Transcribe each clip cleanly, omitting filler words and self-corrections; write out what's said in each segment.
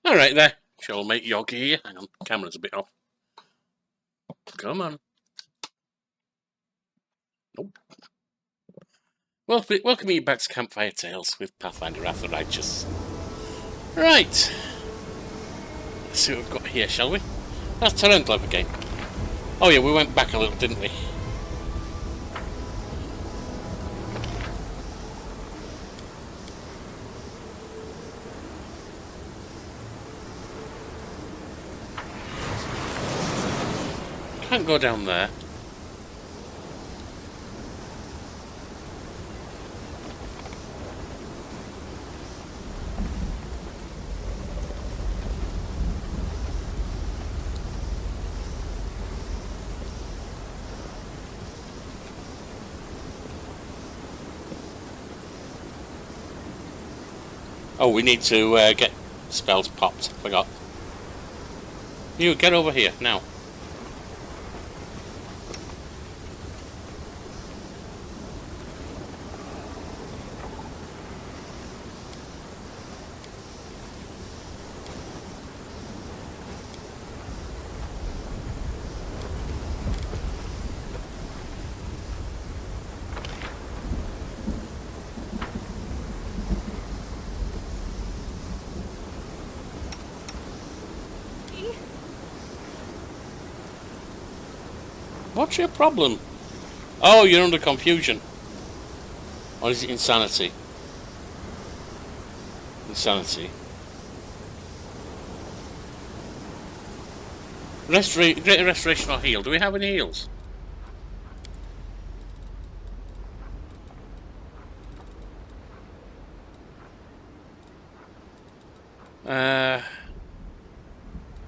Alright there, shall make Yogi here. Hang on, camera's a bit off. Come on. Nope. Welcome you back to Campfire Tales with Pathfinder Wrath of the Righteous. Right. Let's see what we've got here, shall we? That's Torrential again. Oh yeah, we went back a little, didn't we? Can't go down there. Oh, we need to get spells popped. Forgot. You get over here now. What's your problem? Oh, you're under confusion. Or is it insanity? Insanity. Greater restoration or heal. Do we have any heals?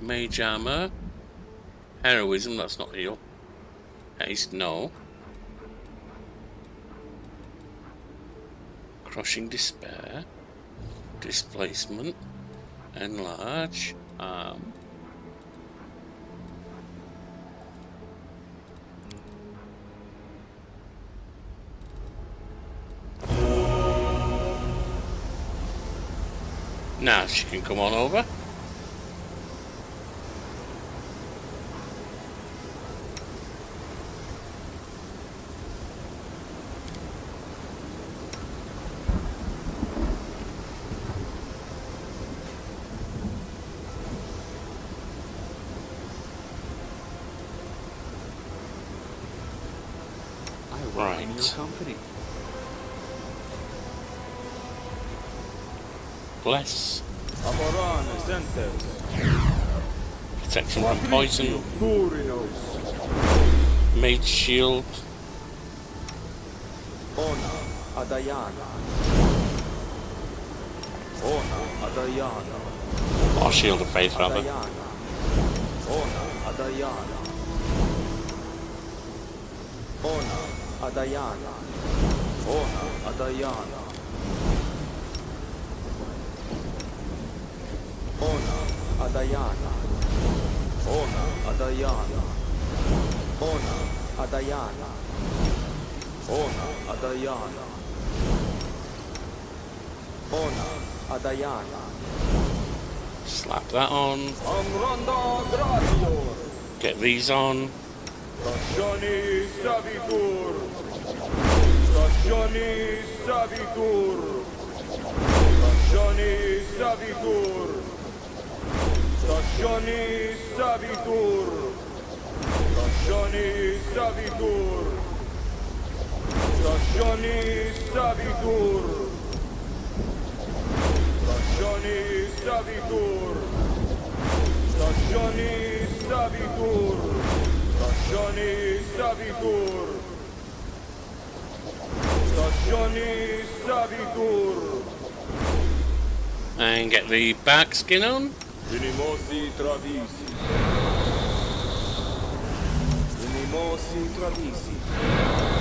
Mage armor. Heroism, that's not heal. Haste, no. Crushing despair. Displacement. Enlarge. Now she can come on over. Right. Your company. Bless. Protection from poison. Mage shield. Ona Adayana. Ona Adayana. Or shield of faith, rather. Ona Adayana. Ona Adayana. Ona Adayana. Ona Adayana. Ona Adayana. Ona Adayana. Ona Adayana. Ona Adayana. Slap that on. Get these on. Stazioni Savitur. Stazioni Savitur. Stazioni Savitur. Stazioni Savitur. Stazioni Savitur. Stazioni Savitur. Stazioni Savitur. Stazioni Savitur. Stazioni Savitur. Stazioni Savitur. And get the back skin on. Inimosi Travisi. Inimosi Travisi.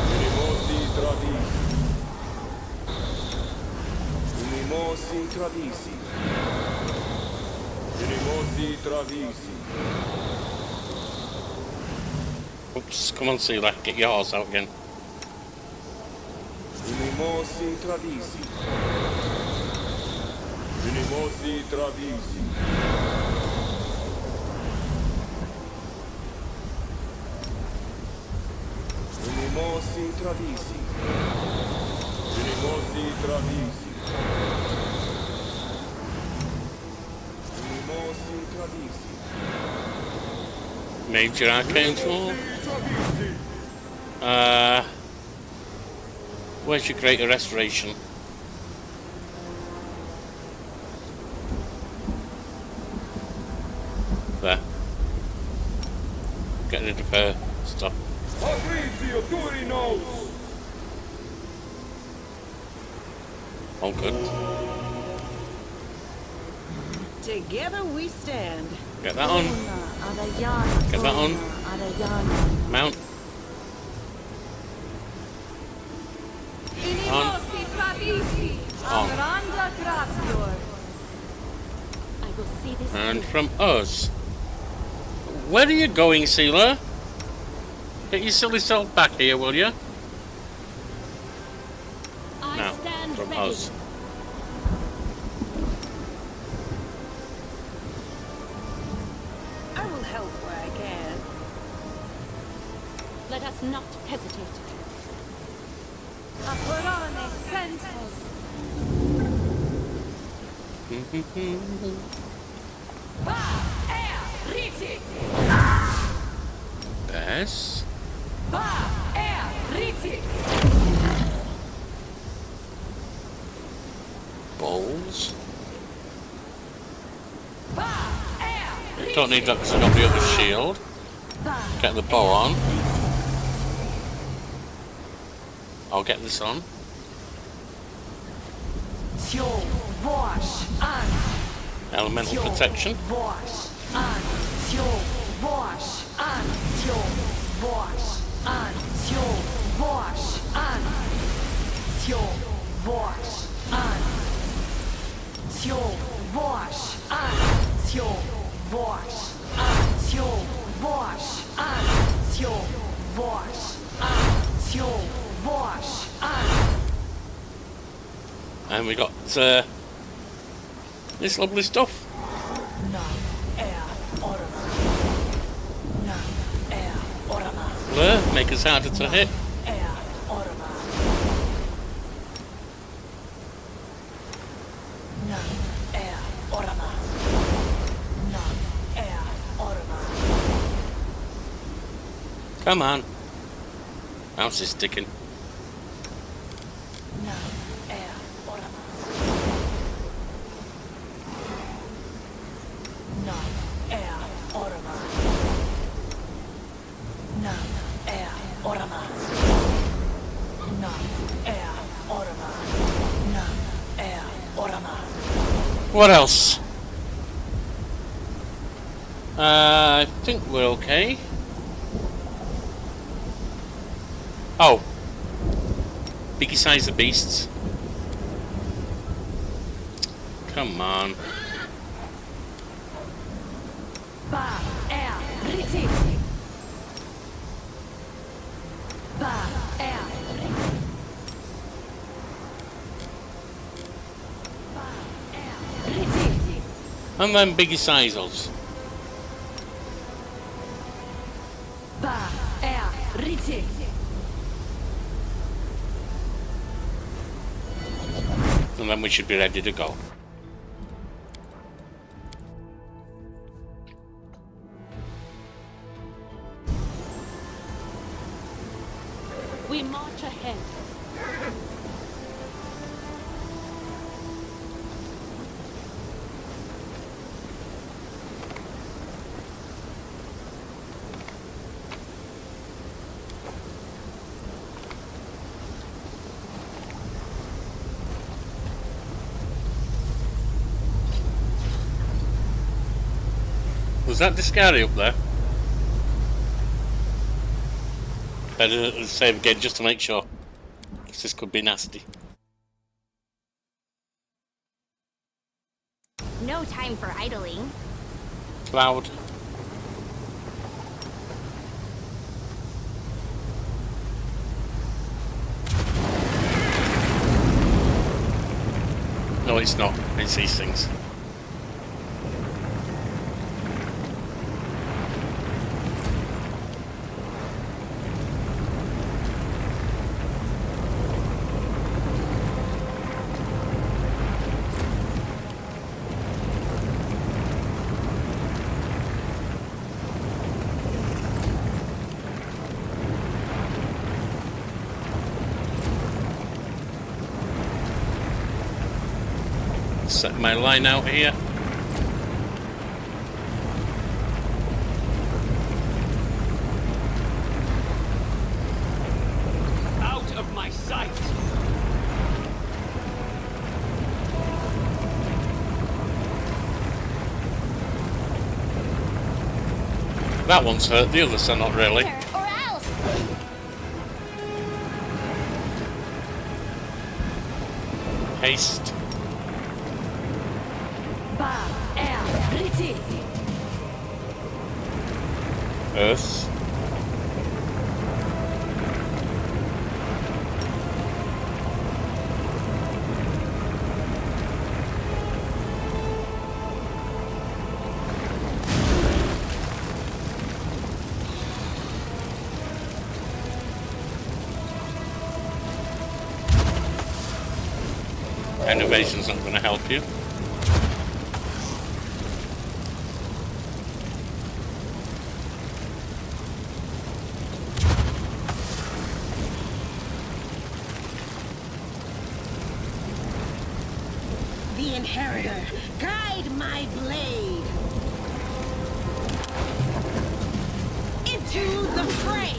Inimosi Travisi. Inimosi Travisi. Inimosi Travisi. Oops, come on, Sealer, get your horse out again. Inimosi Travisi. Unimosi travisi. Unimosi travisi. Unimosi travisi. Unimosi travisi. Major arcane tool. Where's your greater restoration? There. Get rid of her stuff. Patrizio Turinos. Oh, good. Together we stand. Get that on. Get that on. Mount. On. I will see this And through. from us. Where are you going, Sealer? Get your silly self back here, will you? I No, stand from ready. us. I will help where I can. Let us not hesitate. Apporone sentes. Yes. Balls. Don't need that because I got the other shield. Get the bow on. I'll get this on. Elemental protection. And we got this lovely stuff. Blur, make us harder to hit. Come on. Mouse is sticking. What else? I think we're okay. Oh. Biggie size of beasts. Come on. And then biggie sizes. And then we should be ready to go. We march ahead. Was that Discari up there? Better save again just to make sure. Because this could be nasty. No time for idling. Cloud. No, it's not. It's these things. Set my line out here. Out of my sight! That one's hurt, the others are not really. Or else. Haste. Earth. And evasion's not going to help you. The Inheritor, guide my blade into the fray.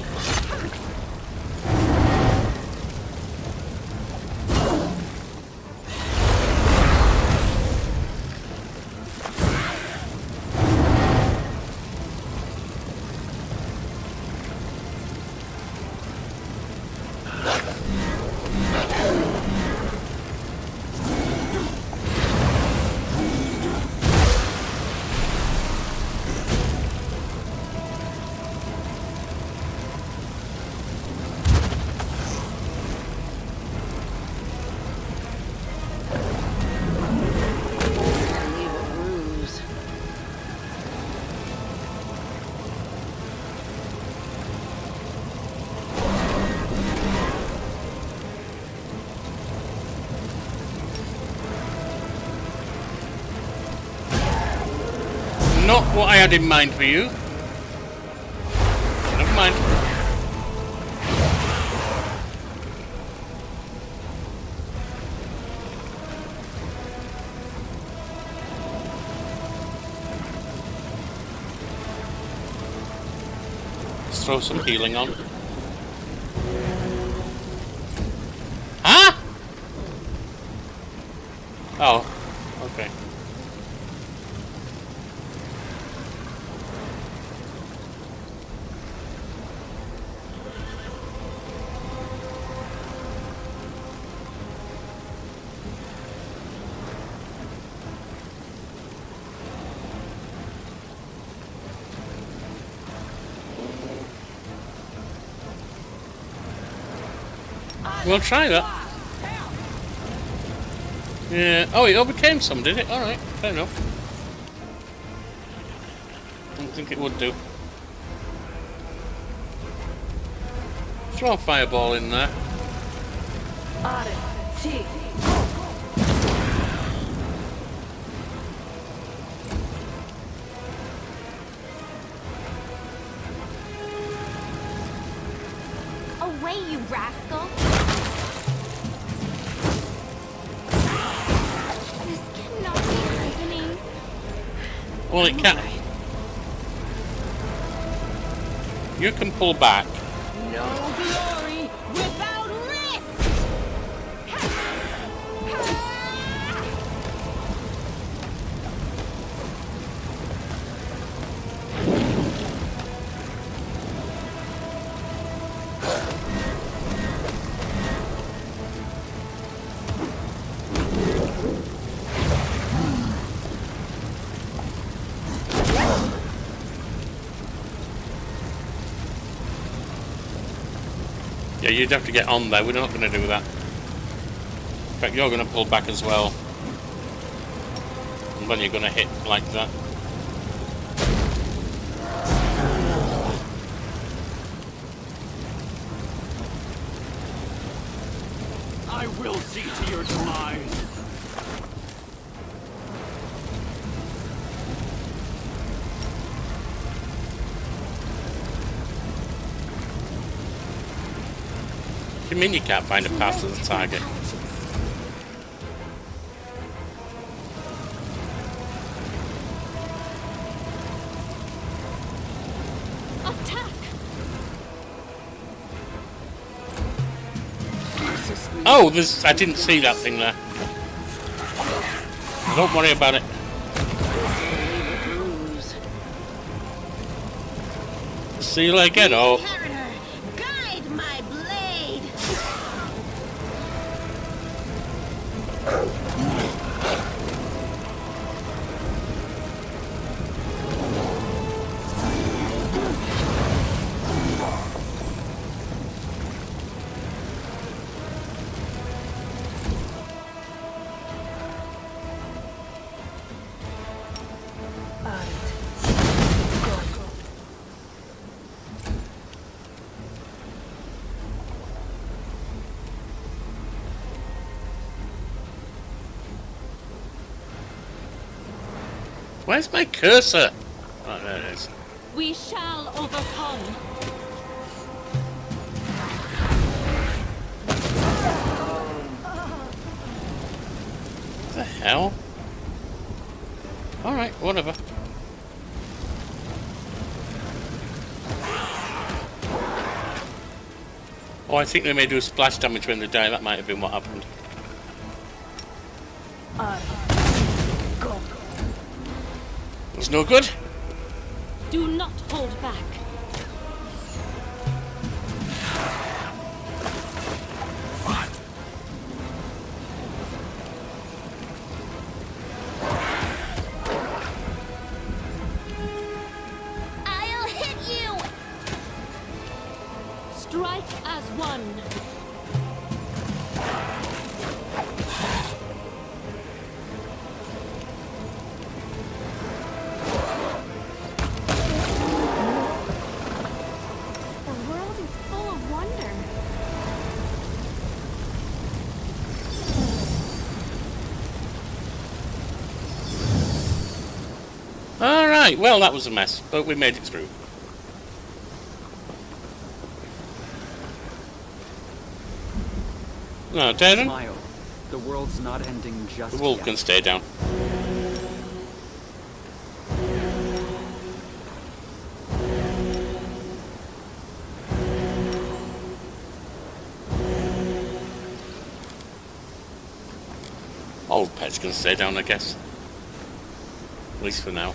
Not what I had in mind for you. Never mind. Let's throw some healing on. Huh? Oh, okay. We'll try that. Yeah. Oh, it overcame some, did it? Alright, fair enough. I don't think it would do. Throw a fireball in there. Away, you rascal. This cannot be happening. Well, it can. You can pull back. No glory without risk. Yeah, you'd have to get on there. We're not going to do that. In fact, you're going to pull back as well. when you're going to hit like that. I will see to your demise. What do you mean you can't find a path to the target? Attack! Oh, there's, I didn't see that thing there. Don't worry about it. See you again, oh. Inheritor, guide my blade. Where's my cursor? Oh, there it is. We shall overcome. What the hell? Alright, whatever. Oh, I think they may do splash damage when they die. That might have been what happened. It's no good. Do not hold back. I'll hit you! Strike as one. The world is full of wonder. Alright, well that was a mess, but we made it through. No, Darren, Smile. The world's not ending just the wolf yet. can stay down. Old pets can stay down, I guess. At least for now.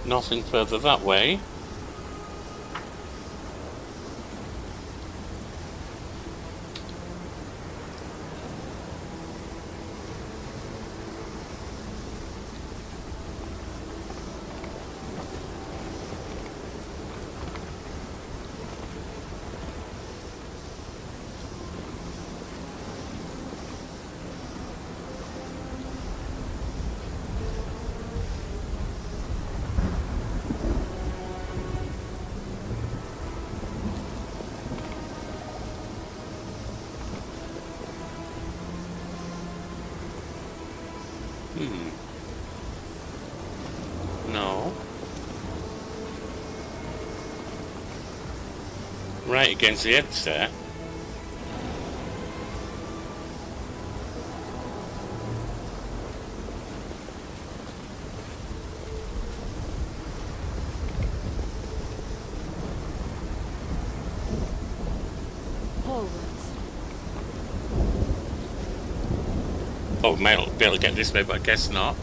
Nothing further that way. No. Right against the edge there. Forwards. we might be able to get this way, but I guess not.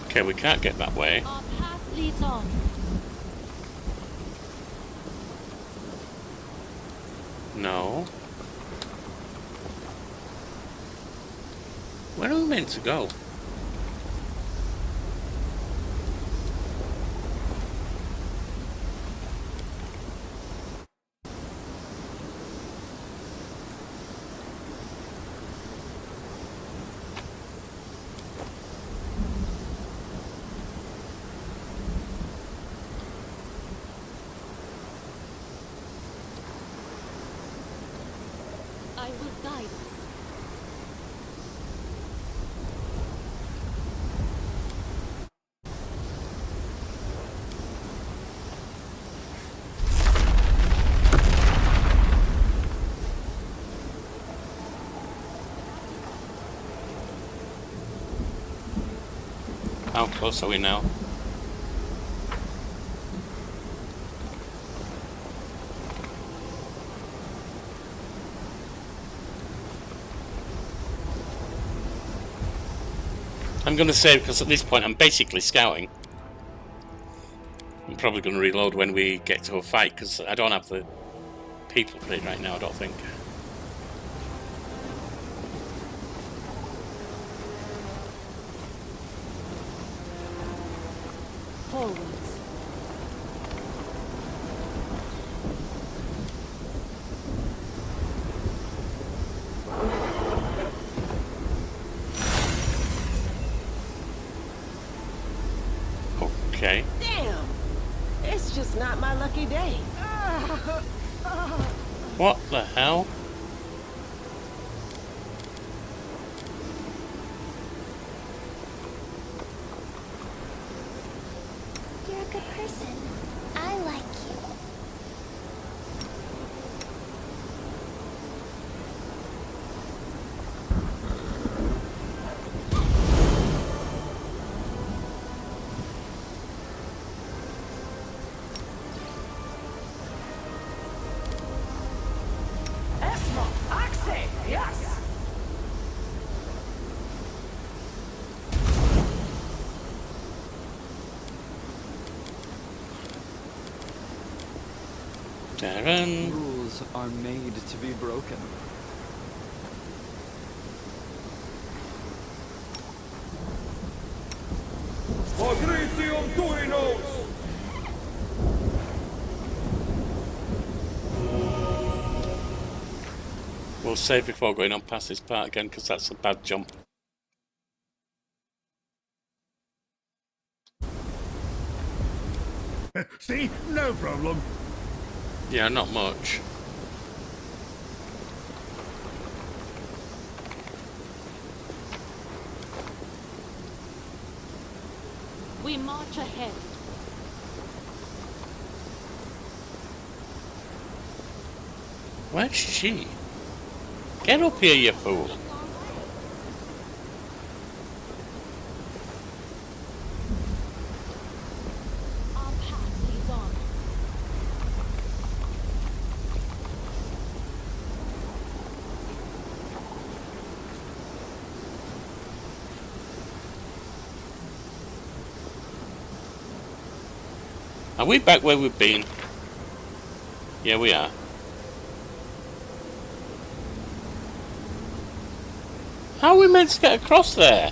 Okay, we can't get that way. Our path leads on. No. Where are we meant to go? I will guide us. How close are we now? I'm going to save because at this point I'm basically scouting. I'm probably going to reload when we get to a fight because I don't have the people for it right now, I don't think. Forwards. Okay. Damn! It's just not my lucky day. What the hell? You're a good person. I like you. Darren. Rules are made to be broken. Patricium Turinos! We'll save before going on past this part again because that's a bad jump. See? No problem. Yeah, not much. We march ahead. Where's she? Get up here, you fool. Our path leads on. Are we back where we've been? Yeah, we are. How are we meant to get across there?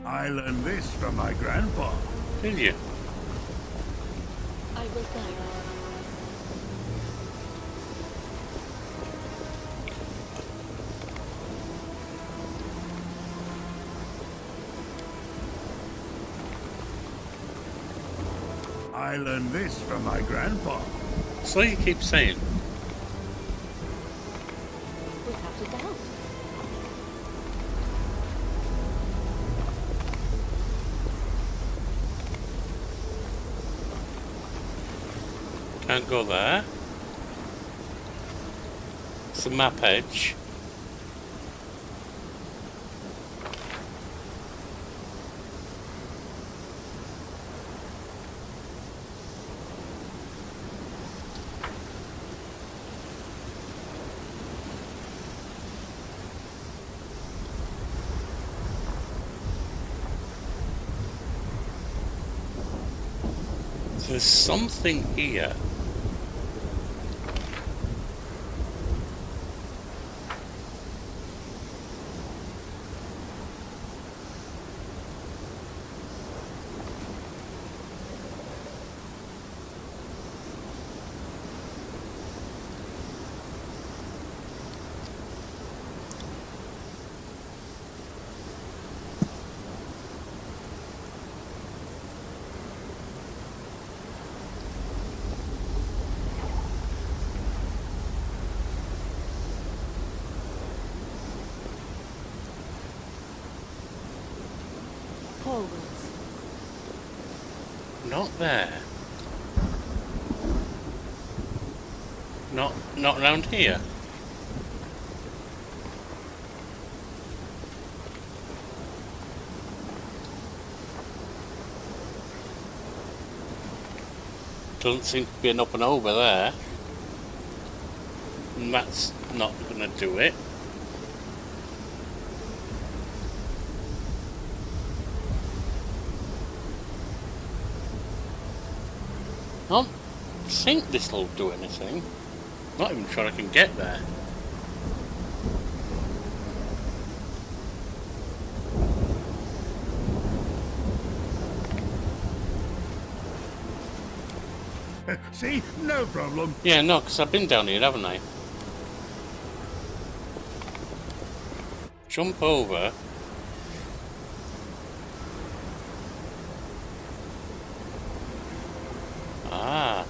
I learned this from my grandpa. Did you? will guide us. I learned this from my grandpa. So you keep saying. Without a doubt. Can't go there. It's the map edge. There's something here. Forwards. Not there. Not around here. Doesn't seem to be an up and over there. And that's not gonna do it. I don't think this will do anything. Not even sure I can get there. See? No problem. Yeah, no, because I've been down here, haven't I? Jump over. Ah.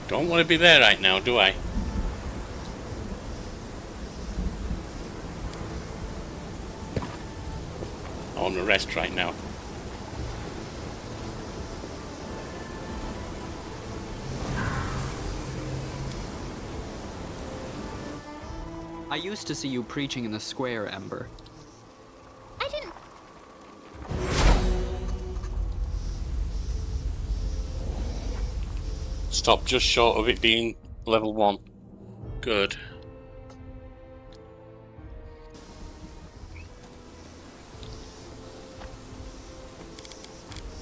Don't want to be there right now, do I? I want to rest right now. I used to see you preaching in the square, Ember. I didn't. Stop just short of it being level 1. Good.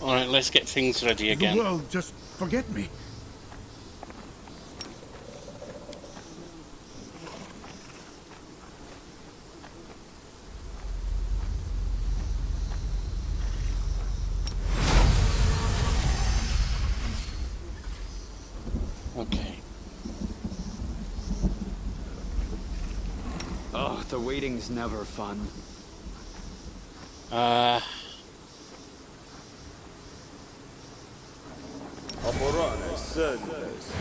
Alright, let's get things ready again. The world just forget me. Okay. Oh, the waiting's never fun. Amorane sendes.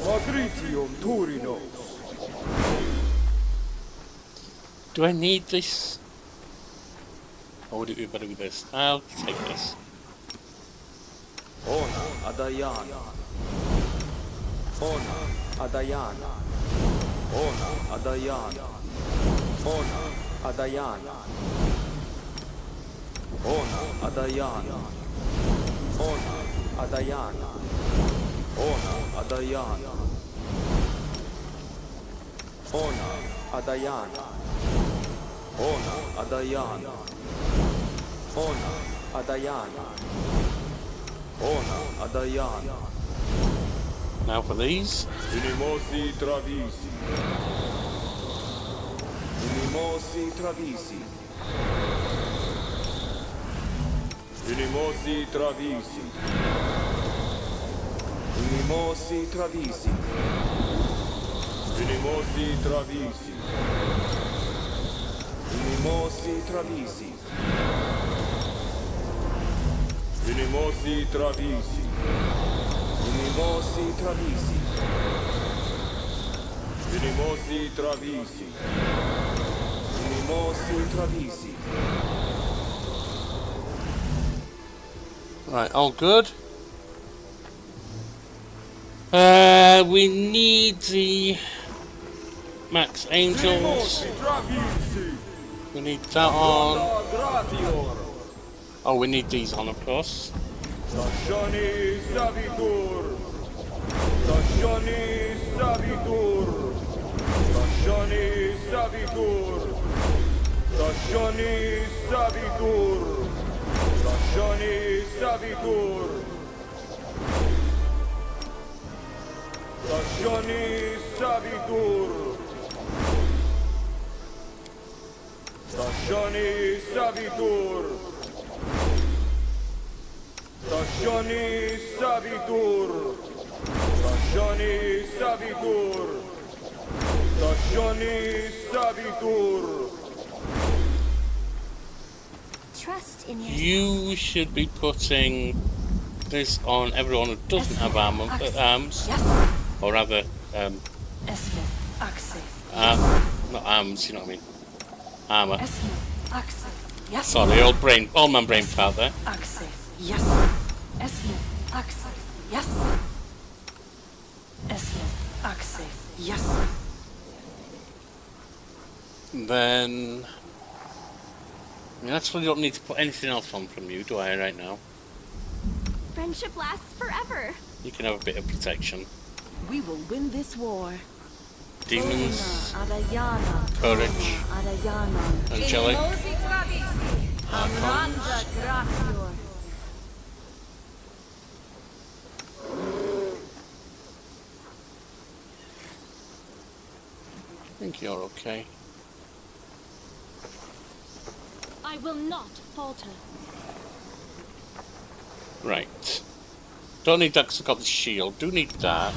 Matritium Turinos. Do I need this? Or would it be better with this? I'll take this. Ona Adayana. Ona Adayana. Ona Adayana. Ona Adayana. Ona Adayana. Ona Adayana. Ona Adayana. Ona Adayana. Ona Adayana. Ona Adayana. Ona Adayan. Now for these. Unimosi Travisi. Unimosi Travisi. Unimosi Travisi. Unimosi Travisi. Unimosi Travisi. Unimosi Travisi. Unimosi Travisi. Unimosi Travisi. Unimosi Travisi. Unimosi Travisi. Right, all good. We need the Max Angels. Unimosi Travisi. We need that on. Gratior. Oh, we need these on, of course. Stationi Savitur. Stationi Savitur. Stationi Savitur. Stationi Savitur. Stationi Savitur. Stationi Savitur. Stationi Savitur. Stationi Savitur. Stationi Savitur. Stationi Savitur. Trust in yourself. You should be putting this on everyone who doesn't have arms, or rather, not arms. You know what I mean? Armor. Sorry, all my brain fell there. Then, I mean, actually don't need to put anything else on from you, do I, right now? Friendship lasts forever. You can have a bit of protection. We will win this war. Demons, Adayana. courage, Adayana. angelic, Amranda Gratior. I think you're okay. I will not falter. Right. Don't need that because I've got the shield. Do need that.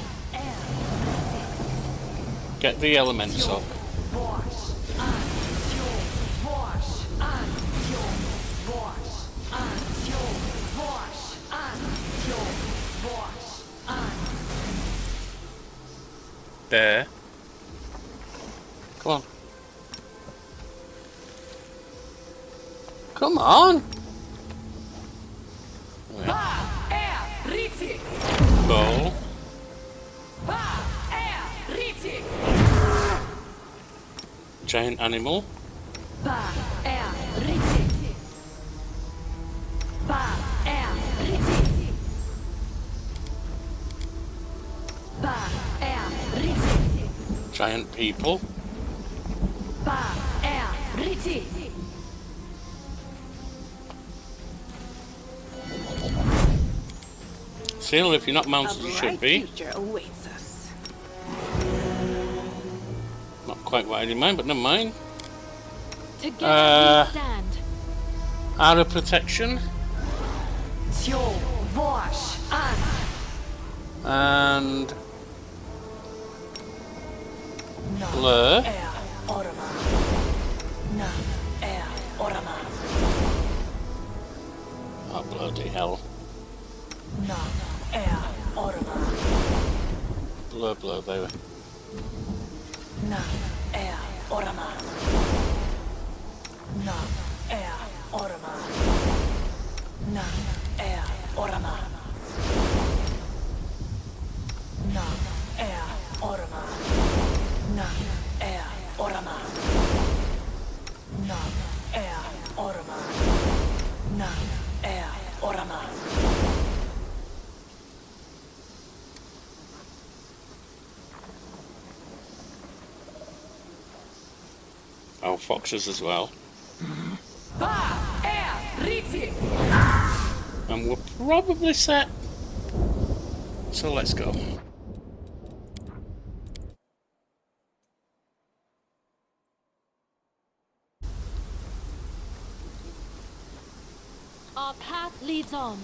Get the elemental. There. Come on. Come on! Go. Giant animal. Giant people. Still, if you're not mounted, you should be. Future awaits us. Not quite what I had in mind, but never mind. Together we stand. Aura protection. And blur. Oh, bloody hell. Blur, blur, there we Oh, foxes as well. And we're probably set. So let's go. Our path leads on.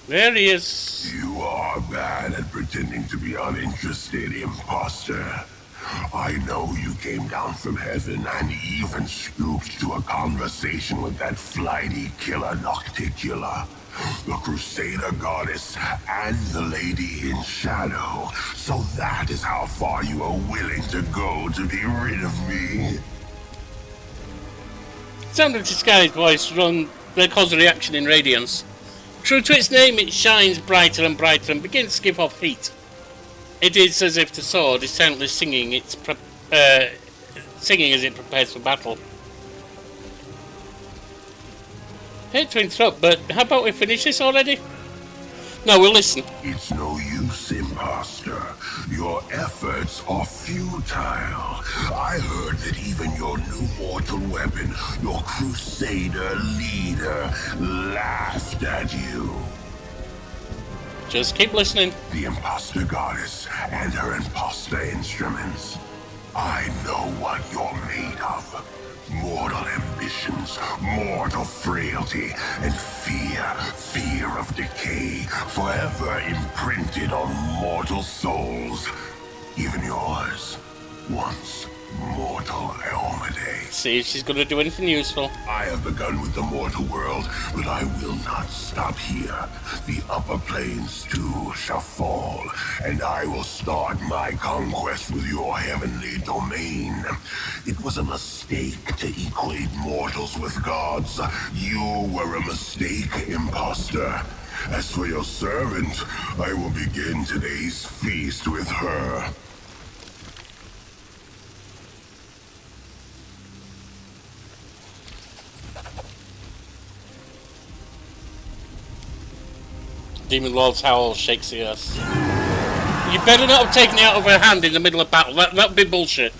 There he is. You are bad at pretending to be uninterested, imposter. I know you came down from heaven and even scooped to a conversation with that flighty killer Nocticula, the Crusader goddess, and the Lady in Shadow. So that is how far you are willing to go to be rid of me. Sound of disguised voice that causes a reaction in radiance. True to its name, it shines brighter and brighter and begins to give off heat. It is as if the sword is silently singing singing as it prepares for battle. Hate to interrupt, but how about we finish this already? No, we'll listen. It's no use, imposter. Your efforts are futile. I heard that even your new mortal weapon, your Crusader leader, laughed at you. Just keep listening. The imposter goddess and her imposter instruments. I know what you're made of. Mortal ambitions, mortal frailty, and fear of decay, forever imprinted on mortal souls. Even yours, once mortal Elmade. See if she's going to do anything useful. I have begun with the mortal world, but I will not stop here. The upper planes too shall fall, and I will start my conquest with your heavenly domain. It was a mistake to equate mortals with gods. You were a mistake, imposter. As for your servant, I will begin today's feast with her. Demon Lord's howl shakes the earth. You better not have taken it out of her hand in the middle of battle. That'd be bullshit.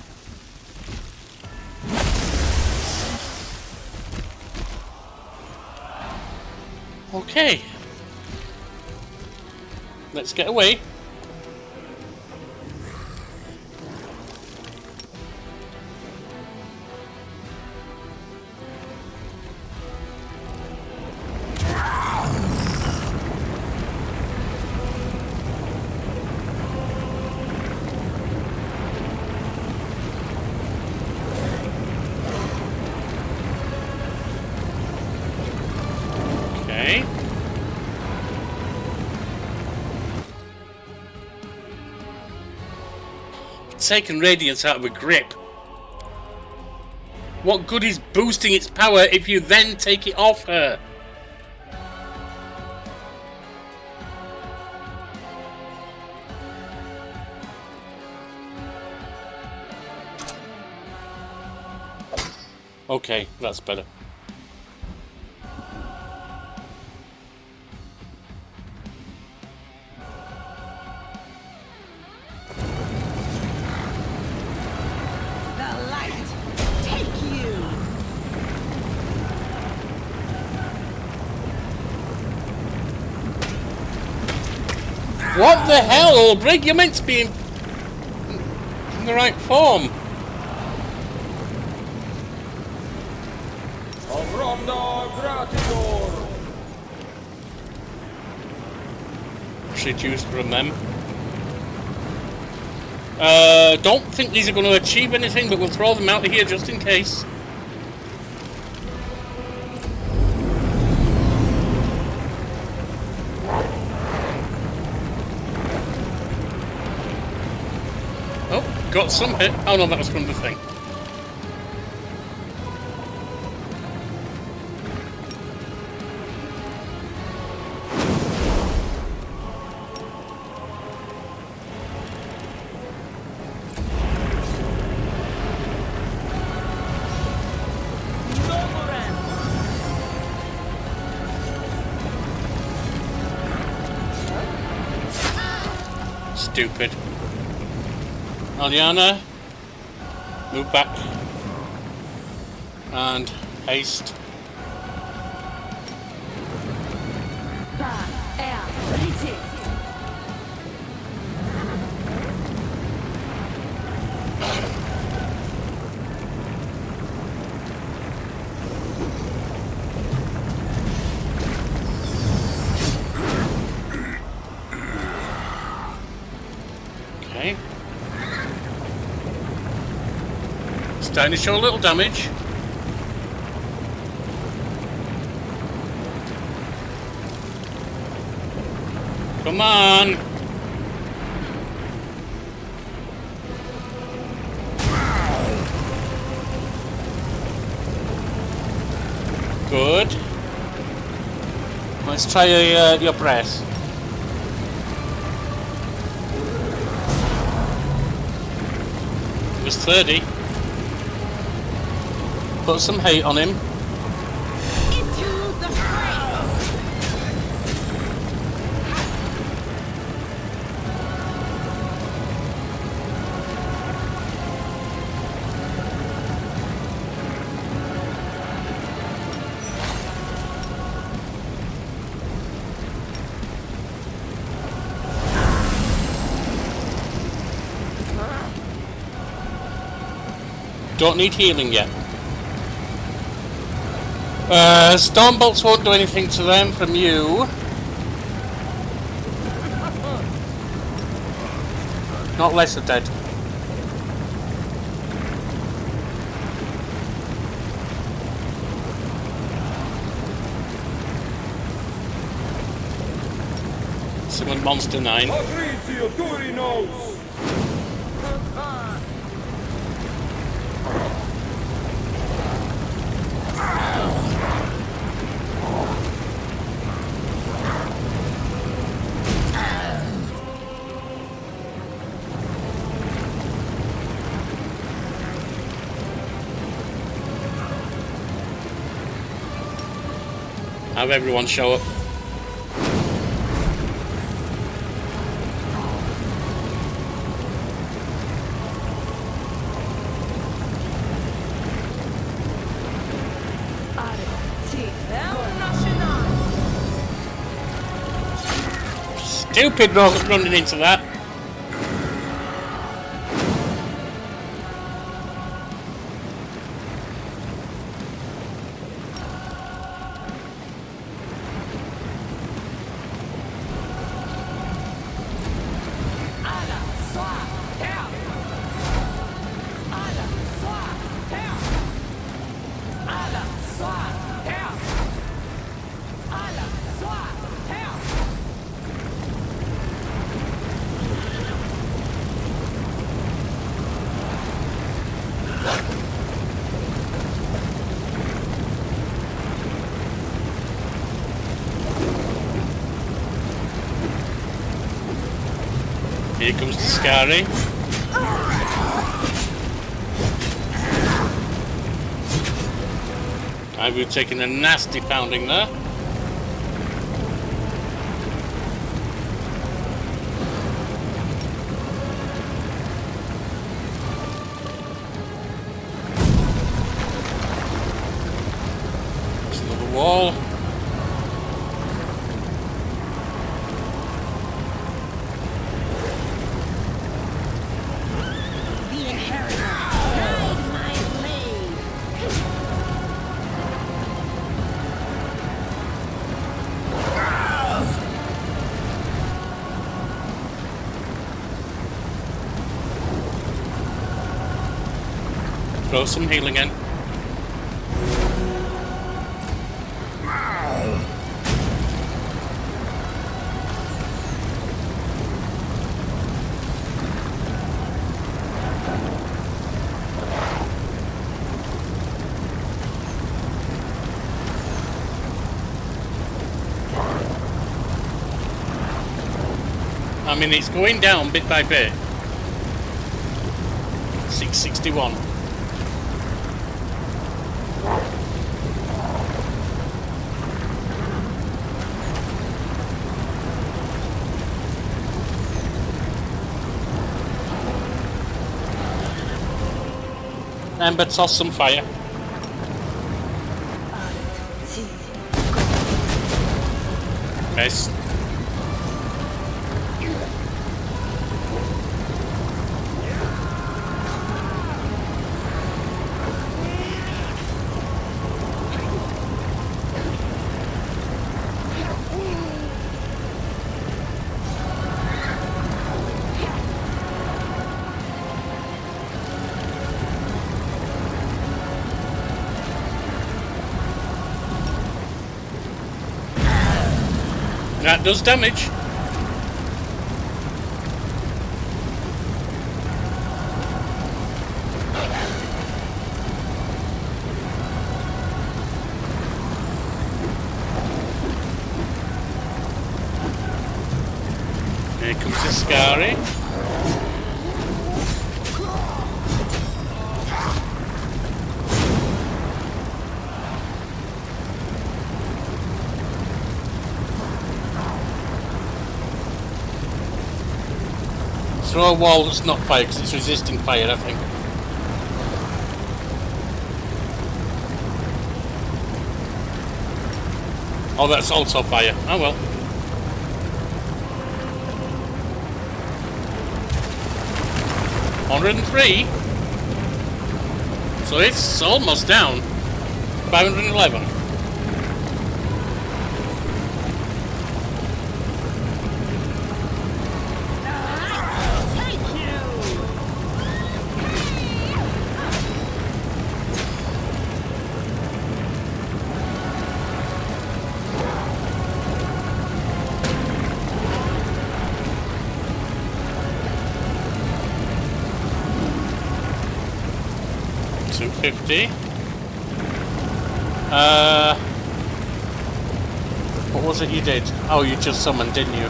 Okay. Let's get away. Taken Radiance out of a grip. What good is boosting its power if you then take it off her? Okay, that's better. What the hell, Ulbrig? You're meant to be in the right form. Reduced from them. Don't think these are going to achieve anything, but we'll throw them out of here just in case. Got some hit. Oh no, that was from the thing. Stupid. Aliana, move back. And haste. Okay. Starting to show a little damage. Come on! Good. Let's try your press. It was 30. Put some hate on him. Don't need healing yet. Storm bolts won't do anything to them from you. Not less are dead. Someone monster 9. Patrizio Turinos! Have everyone show up. Stupid running into that. Here comes the Scary. We've taken a nasty pounding there. There's another wall. Throw some healing in. I mean, it's going down bit by bit. 661. Ember, toss some fire. Miss. That does damage. Here comes the Scary. Throw a wall that's not fire because it's resisting fire, I think. Oh, that's also fire. Oh well. $103. So it's almost down. 511. $250. What was it you did? Oh, you just summoned, didn't you?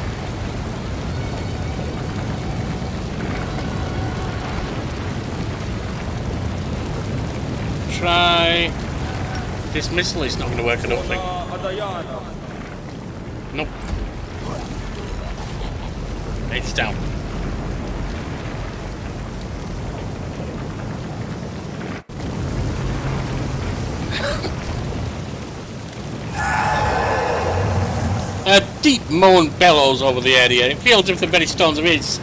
Try dismissal. It's not going to work, I don't think. Nope. It's down. A deep moan bellows over the area. It feels as if the very stones of Iz,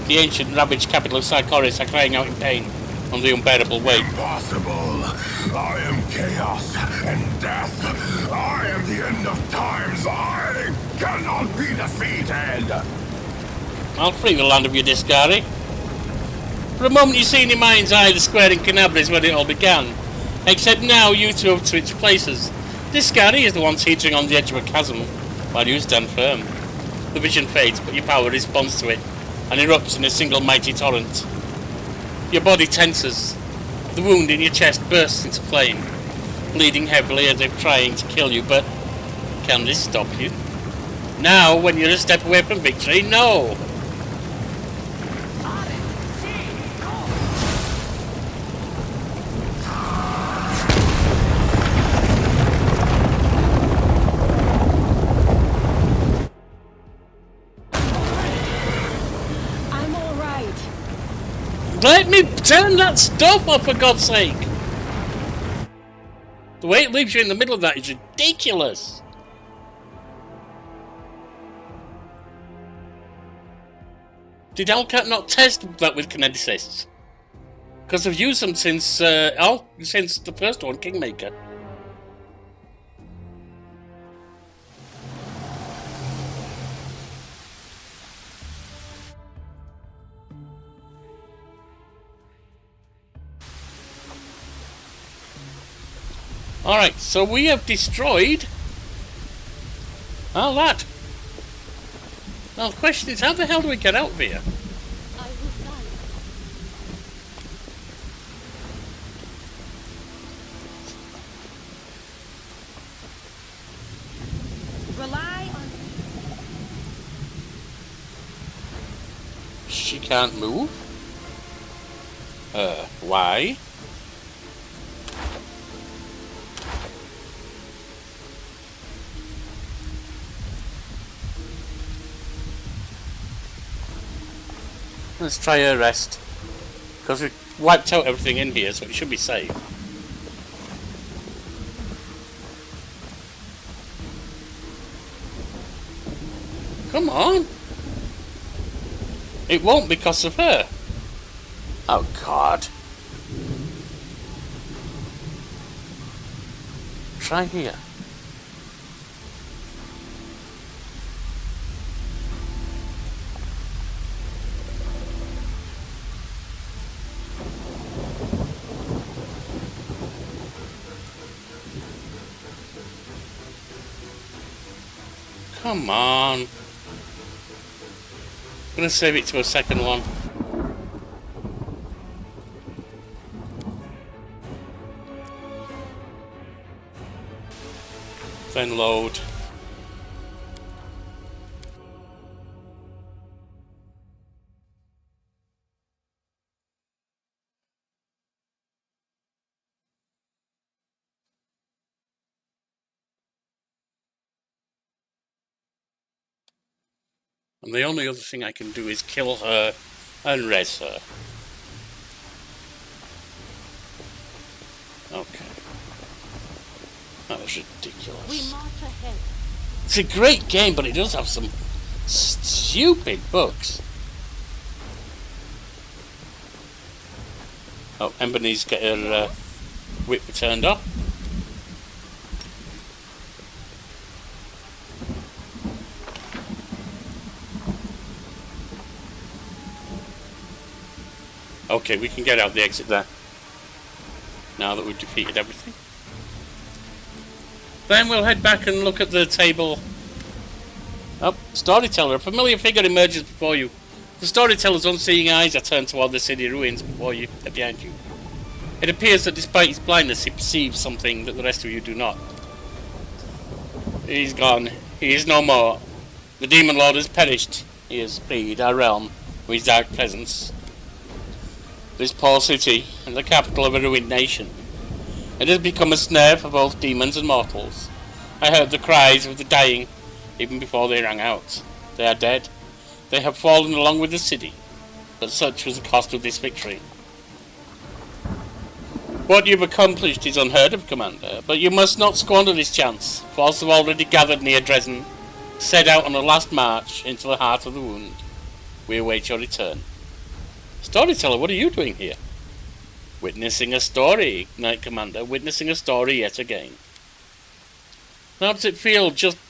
the ancient ravaged capital of Sarkoris, are crying out in pain on the unbearable weight. Impossible. I am chaos and death. I am the end of times. I cannot be defeated. I'll free the land of your Discari. For a moment you see in your mind's eye the square in Canabra where it all began. Except now you two have switched places. Discari is the one teetering on the edge of a chasm, while you stand firm. The vision fades, but your power responds to it, and erupts in a single mighty torrent. Your body tenses. The wound in your chest bursts into flame, bleeding heavily as if trying to kill you, but can this stop you? Now, when you're a step away from victory, no! Let me turn that stuff off, for God's sake! The way it leaves you in the middle of that is ridiculous! Did Alcat not test that with kineticists? Because I've used them since since the first one, Kingmaker. Alright, so we have destroyed all that. Now the question is, how the hell do we get out of here? I will guide. Rely on She can't move? Why? Let's try her rest. Because we wiped out everything in here, so it should be safe. on. It won't because of her. Oh, God. Try here. Come on. I'm gonna save it to a second one. Then load. And the only other thing I can do is kill her and res her. Okay. That was ridiculous. We march ahead. It's a great game, but it does have some stupid bugs. Oh, Ember needs to get her whip turned off. Okay, we can get out the exit there. Now that we've defeated everything. Then we'll head back and look at the table. Oh, storyteller. A familiar figure emerges before you. The storyteller's unseeing eyes are turned toward the city ruins behind you. It appears that despite his blindness, he perceives something that the rest of you do not. He's gone. He is no more. The Demon Lord has perished. He has freed our realm with his dark presence. This poor city, and the capital of a ruined nation. It has become a snare for both demons and mortals. I heard the cries of the dying, even before they rang out. They are dead. They have fallen along with the city. But such was the cost of this victory. What you've accomplished is unheard of, Commander, but you must not squander this chance. Forces have already gathered near Dresden, set out on a last march into the heart of the wound. We await your return. Storyteller, what are you doing here? Witnessing a story, Knight Commander. Witnessing a story yet again. How does it feel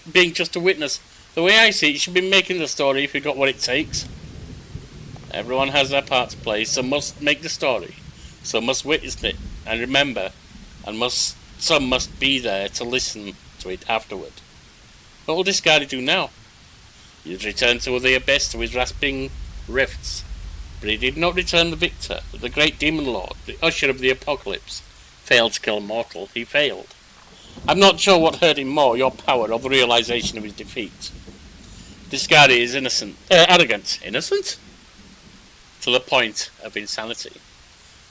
being just a witness? The way I see it, you should be making the story if you've got what it takes. Everyone has their part to play. Some must make the story. Some must witness it and remember. And some must be there to listen to it afterward. What will this guy do now? He's returned to the abyss, to his rasping rifts. But he did not return the victor. The great demon lord, the usher of the apocalypse, failed to kill a mortal. He failed. I'm not sure what hurt him more, your power or the realization of his defeat. This guy is arrogant. Innocent? To the point of insanity.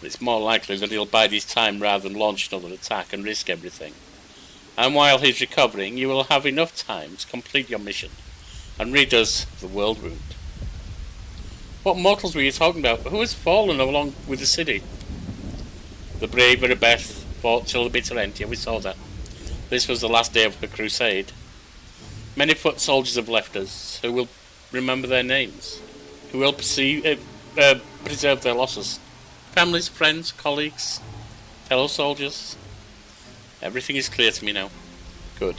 But it's more likely that he'll bide his time rather than launch another attack and risk everything. And while he's recovering, you will have enough time to complete your mission and rid us of the world wound. What mortals were you talking about? Who has fallen along with the city? The brave Erebeth fought till the bitter end. Yeah, we saw that. This was the last day of the crusade. Many foot soldiers have left us. Who will remember their names? Who will preserve their losses? Families, friends, colleagues, fellow soldiers. Everything is clear to me now. Good.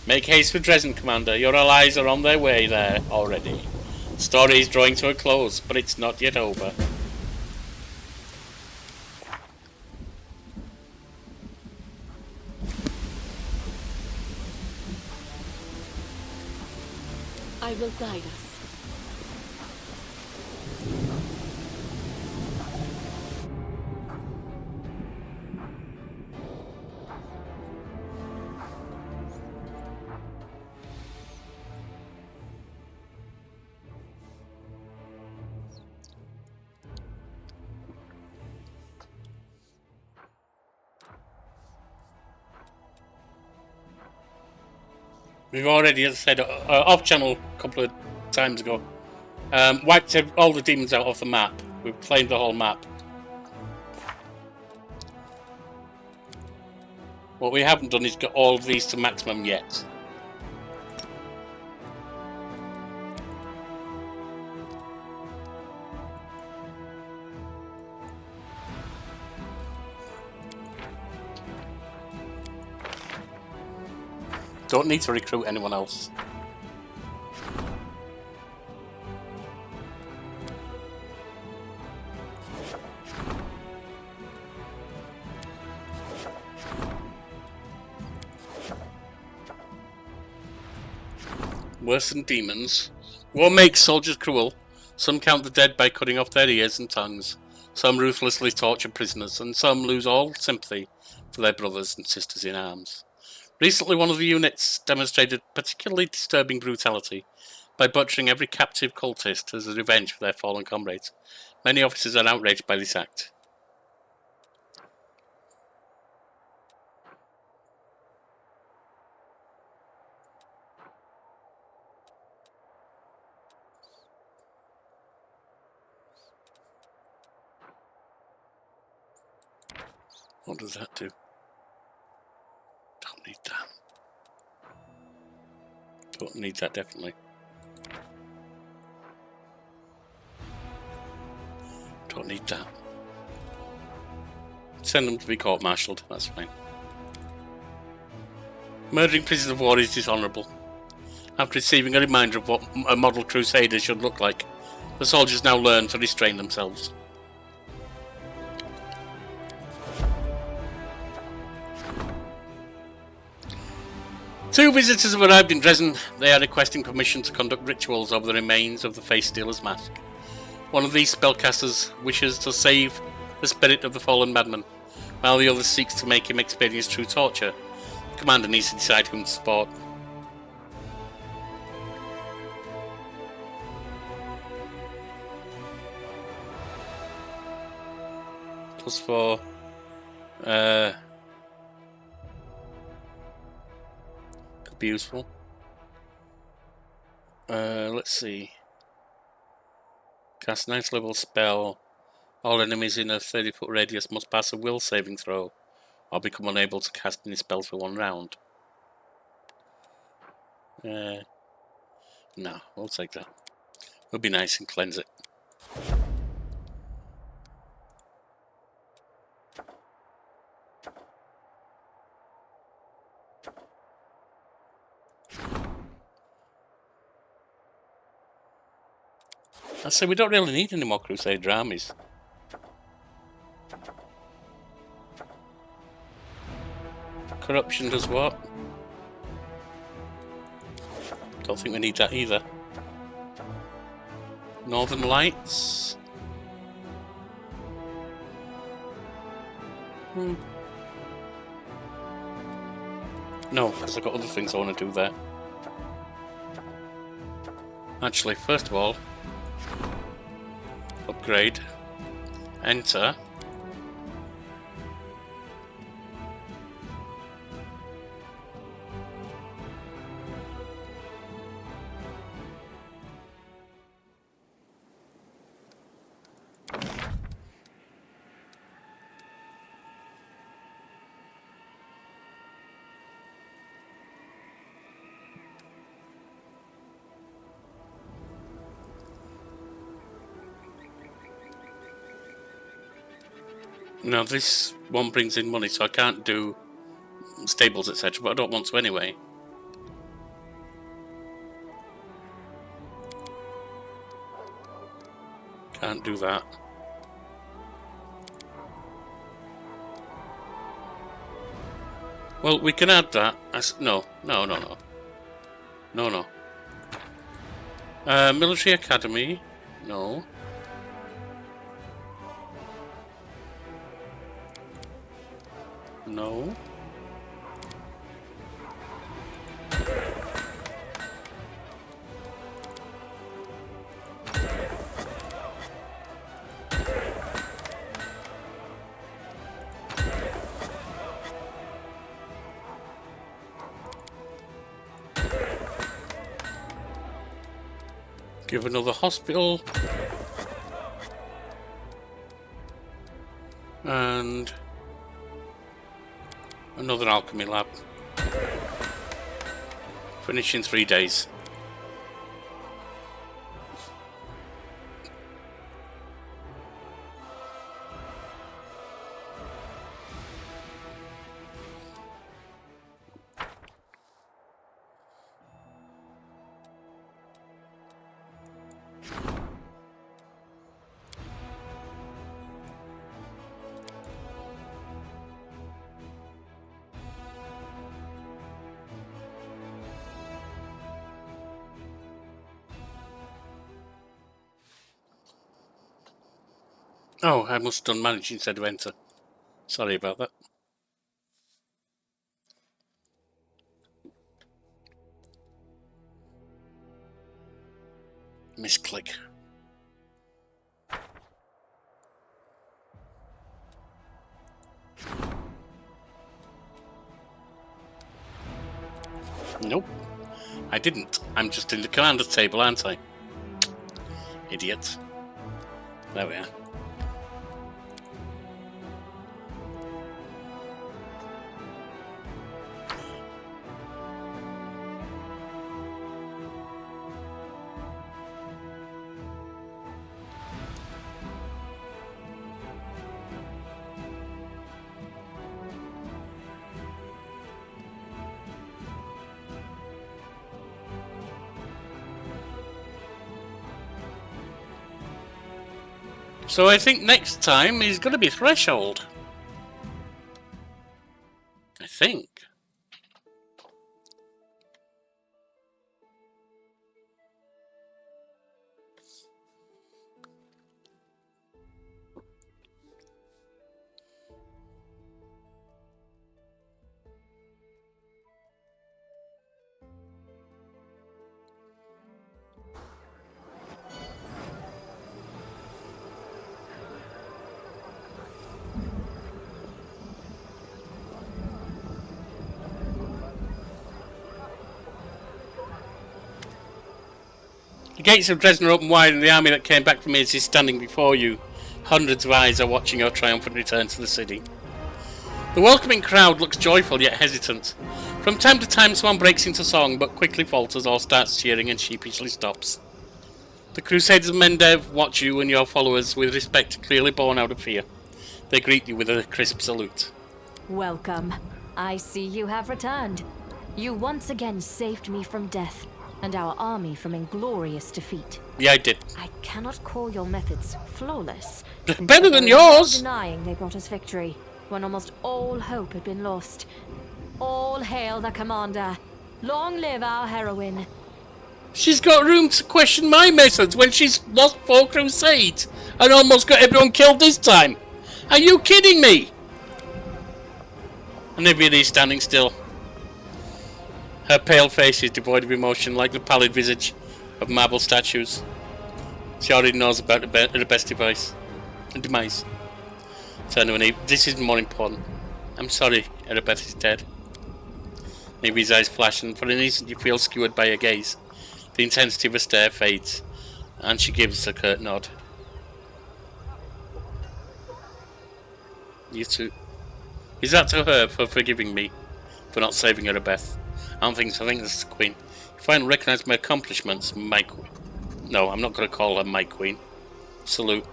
Make haste with Dresden, Commander. Your allies are on their way there already. The story is drawing to a close, but it's not yet over. I will guide us. We've already, as I said, off channel a couple of times ago, wiped all the demons out of the map. We've claimed the whole map. What we haven't done is get all of these to maximum yet. Don't need to recruit anyone else. Worse than demons. What makes soldiers cruel? Some count the dead by cutting off their ears and tongues. Some ruthlessly torture prisoners, and some lose all sympathy for their brothers and sisters in arms. Recently, one of the units demonstrated particularly disturbing brutality by butchering every captive cultist as a revenge for their fallen comrades. Many officers are outraged by this act. What does that do? Don't need that. Don't need that, definitely. Don't need that. Send them to be court-martialed, that's fine. Murdering prisoners of war is dishonourable. After receiving a reminder of what a model crusader should look like, the soldiers now learn to restrain themselves. Two visitors have arrived in Dresden. They are requesting permission to conduct rituals over the remains of the Face Stealer's mask. One of these spellcasters wishes to save the spirit of the fallen madman, while the other seeks to make him experience true torture. The commander needs to decide whom to support. +4. Could be useful. Let's see. Cast 9th level spell. All enemies in a 30-foot radius must pass a will saving throw or become unable to cast any spells for 1 round. No, we'll take that. It'll be nice and cleanse it. I say we don't really need any more Crusader armies. Corruption does what? Don't think we need that either. Northern Lights? No, because I've got other things I want to do there. Actually, first of all, upgrade, enter. Now this one brings in money, so I can't do stables, etc., but I don't want to anyway. Can't do that. Well, we can add that. No. Military Academy. No. No. Give another hospital. And another alchemy lab. Finish in 3 days. Oh, I must have done manage instead of enter. Sorry about that. Misclick. Nope. I didn't. I'm just in the commander's table, aren't I? Idiot. There we are. So I think next time is going to be Threshold. I think. The gates of Dresden are open wide, and the army that came back from Iz is standing before you. Hundreds of eyes are watching your triumphant return to the city. The welcoming crowd looks joyful yet hesitant. From time to time someone breaks into song, but quickly falters or starts cheering and sheepishly stops. The Crusaders of Mendev watch you and your followers with respect clearly born out of fear. They greet you with a crisp salute. Welcome. I see you have returned. You once again saved me from death, and our army from inglorious defeat. Yeah, I did. I cannot call your methods flawless. Better than There is yours! no denying they brought us victory, when almost all hope had been lost. All hail the commander. Long live our heroine. She's got room to question my methods when she's lost 4 crusades and almost got everyone killed this time. Are you kidding me? And everybody is standing still. Her pale face is devoid of emotion, like the pallid visage of marble statues. She already knows about her best demise. Turn to an Eve. This is more important. I'm sorry, Erebeth is dead. Evie's eyes flash, and for an instant you feel skewered by her gaze. The intensity of her stare fades, and she gives a curt nod. You too. Is that to her for forgiving me, for not saving Erebeth? I don't think so. I think this is the Queen. If I don't recognise my accomplishments, my Queen. No, I'm not going to call her my Queen. Salute.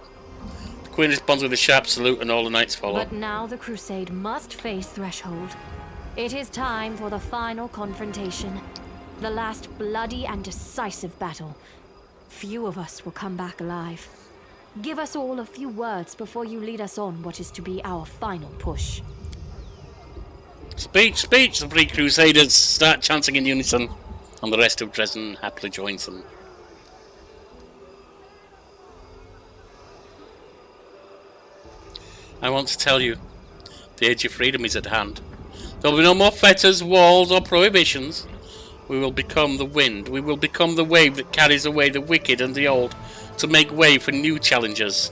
The Queen responds with a sharp salute, and all the knights follow. But now the crusade must face Threshold. It is time for the final confrontation. The last bloody and decisive battle. Few of us will come back alive. Give us all a few words before you lead us on what is to be our final push. Speech, speech! The 3 Crusaders start chanting in unison, and the rest of Dresden happily joins them. I want to tell you, the age of freedom is at hand. There will be no more fetters, walls, or prohibitions. We will become the wind. We will become the wave that carries away the wicked and the old, to make way for new challengers.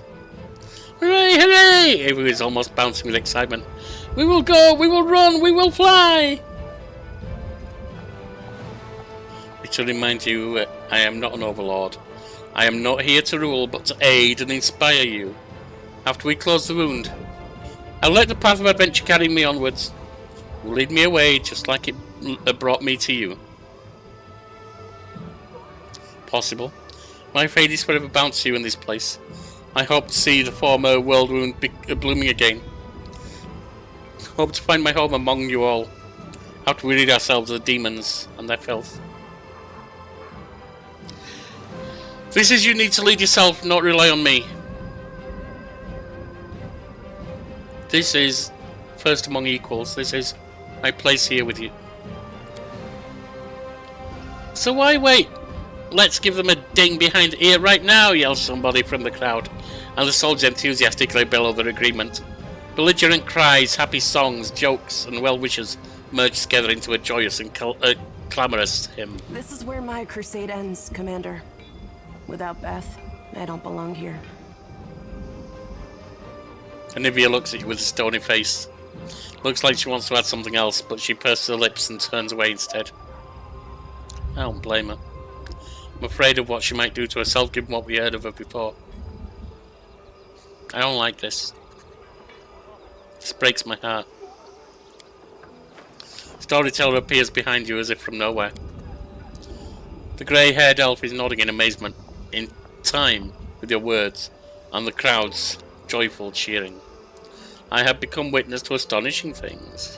Hooray, hooray! Everyone is almost bouncing with excitement. We will go, we will run, we will fly! It should remind you, I am not an overlord. I am not here to rule, but to aid and inspire you. After we close the wound, I'll let the path of adventure carry me onwards. It will lead me away, just like it brought me to you. Possible. My fate is forever bound to you in this place. I hope to see the former world wound blooming again. Hope to find my home among you all, after we rid ourselves of the demons and their filth. This is you need to lead yourself, not rely on me. This is first among equals. This is my place here with you. So why wait? Let's give them a ding behind the ear right now, yells somebody from the crowd. and the soldiers enthusiastically bellow their agreement. Belligerent cries, happy songs, jokes, and well wishes merge together into a joyous and clamorous hymn. This is where my crusade ends, Commander. Without Beth, I don't belong here. Anivia looks at you with a stony face. Looks like she wants to add something else, but she purses her lips and turns away instead. I don't blame her. I'm afraid of what she might do to herself given what we heard of her before. I don't like this. This breaks my heart. Storyteller appears behind you as if from nowhere. The grey-haired elf is nodding in amazement, in time with your words, and the crowd's joyful cheering. I have become witness to astonishing things.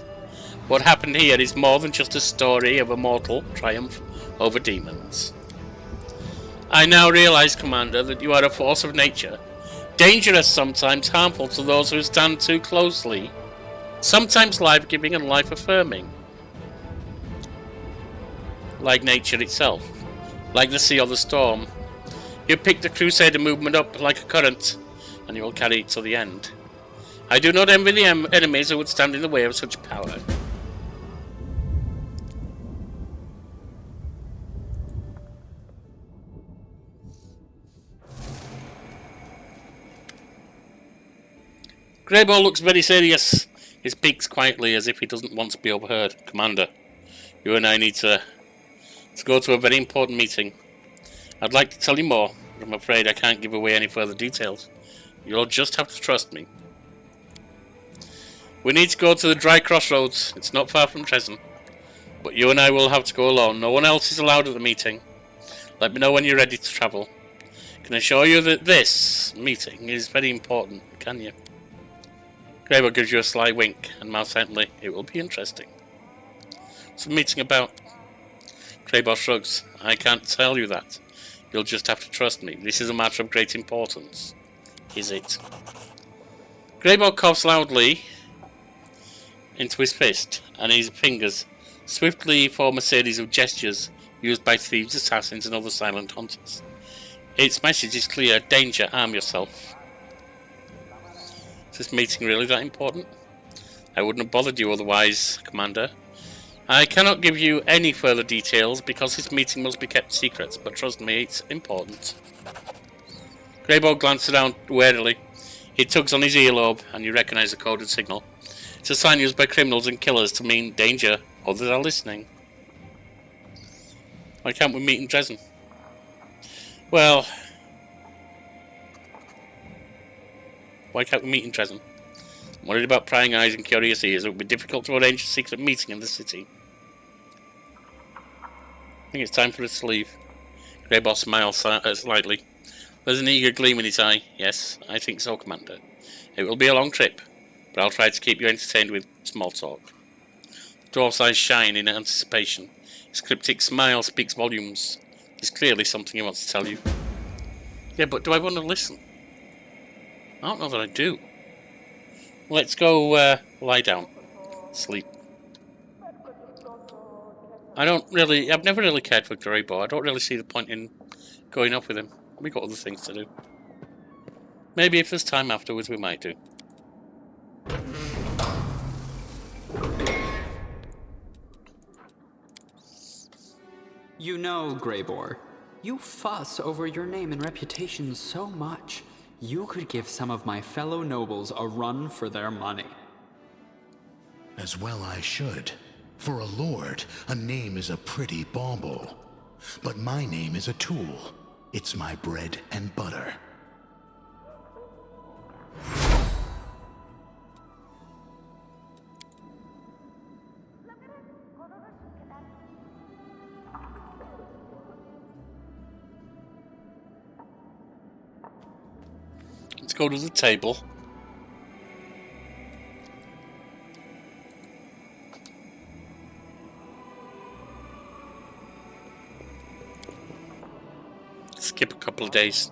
What happened here is more than just a story of a mortal triumph over demons. I now realize, Commander, that you are a force of nature, dangerous sometimes, harmful to those who stand too closely, sometimes life-giving and life-affirming. Like nature itself, like the sea or the storm. You pick the Crusader movement up like a current, and you will carry it to the end. I do not envy the enemies who would stand in the way of such power. Greyball looks very serious. He speaks quietly as if he doesn't want to be overheard. Commander, you and I need to go to a very important meeting. I'd like to tell you more, but I'm afraid I can't give away any further details. You'll just have to trust me. We need to go to the Dry Crossroads. It's not far from Dresden. But you and I will have to go alone. No one else is allowed at the meeting. Let me know when you're ready to travel. Can assure you that this meeting is very important, can you? Greyboy gives you a sly wink and mouths gently, it will be interesting. What's the meeting about? Greyboy shrugs. I can't tell you that. You'll just have to trust me. This is a matter of great importance. Is it? Greyboy coughs loudly into his fist, and his fingers swiftly form a series of gestures used by thieves, assassins, and other silent hunters. Its message is clear. Danger, arm yourself. Is this meeting really that important? I wouldn't have bothered you otherwise, Commander. I cannot give you any further details because this meeting must be kept secret, but trust me, it's important. Greyboy glances around warily. He tugs on his earlobe, and you recognise the coded signal. It's a sign used by criminals and killers to mean danger. Others are listening. Why can't we meet in Dresden? Well, why can't we meet in Dresden? I'm worried about prying eyes and curious ears. It would be difficult to arrange a secret meeting in the city. I think it's time for us to leave. Greyboy smiles slightly. There's an eager gleam in his eye. Yes, I think so, Commander. It will be a long trip, but I'll try to keep you entertained with small talk. The dwarf's eyes shine in anticipation. His cryptic smile speaks volumes. There's clearly something he wants to tell you. Yeah, but do I want to listen? I don't know that I do. Let's go lie down. Sleep. I've never really cared for Greyboy. I don't really see the point in going off with him. We've got other things to do. Maybe if there's time afterwards, we might do. You know, Greybor, you fuss over your name and reputation so much, you could give some of my fellow nobles a run for their money. As well I should. For a lord, a name is a pretty bauble. But my name is a tool. It's my bread and butter. Let's go to the table. Skip a couple of days.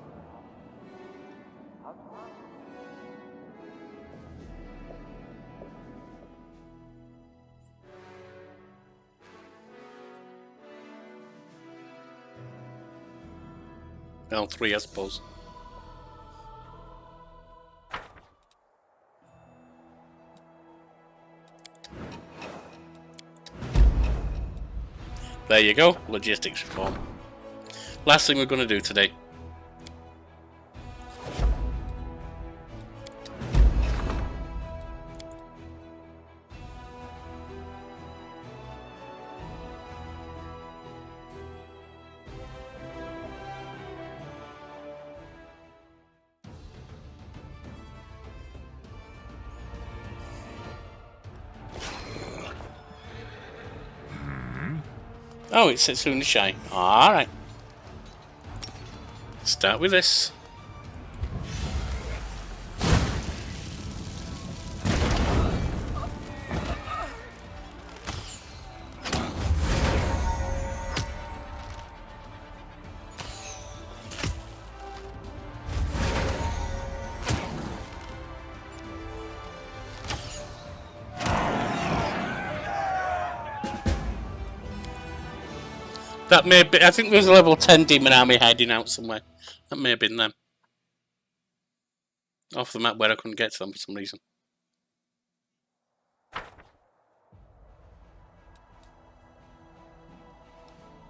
Well, 3, I suppose. There you go, logistics reform. Last thing we're going to do today. Oh, it's Setsuna Shy. Alright. Start with this. That may be. I think there's a level 10 demon army hiding out somewhere. That may have been them. Off the map where I couldn't get to them for some reason.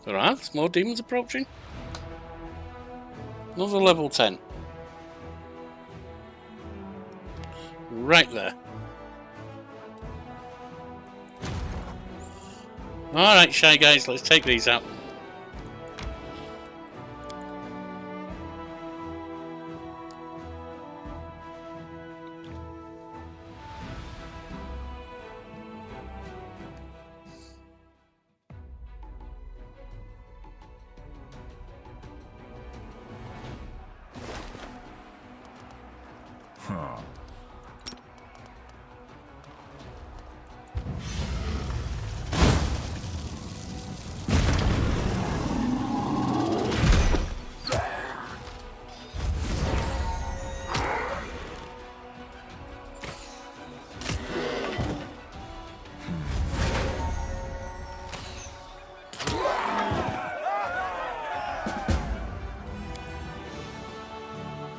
There are more demons approaching. Another level 10. Right there. Alright, Shy Guys, let's take these out.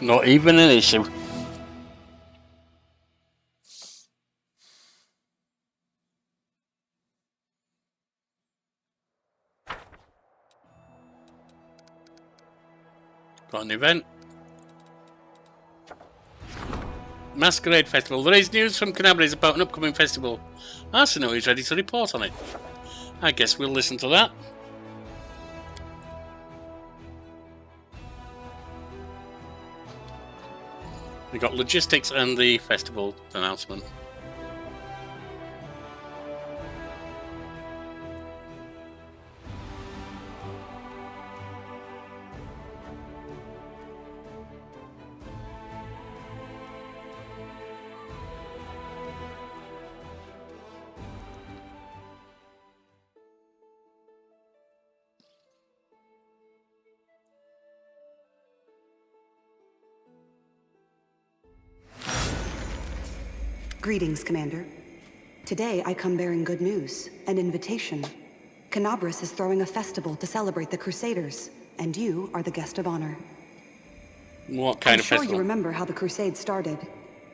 Not even an issue. Got an event. Masquerade Festival. There is news from Canabra's about an upcoming festival. Arsenal is ready to report on it. I guess we'll listen to that. We got logistics and the festival announcement. Greetings, Commander. Today I come bearing good news, an invitation. Canabras is throwing a festival to celebrate the Crusaders, and you are the guest of honor. What kind of festival? I'm sure you remember how the Crusade started.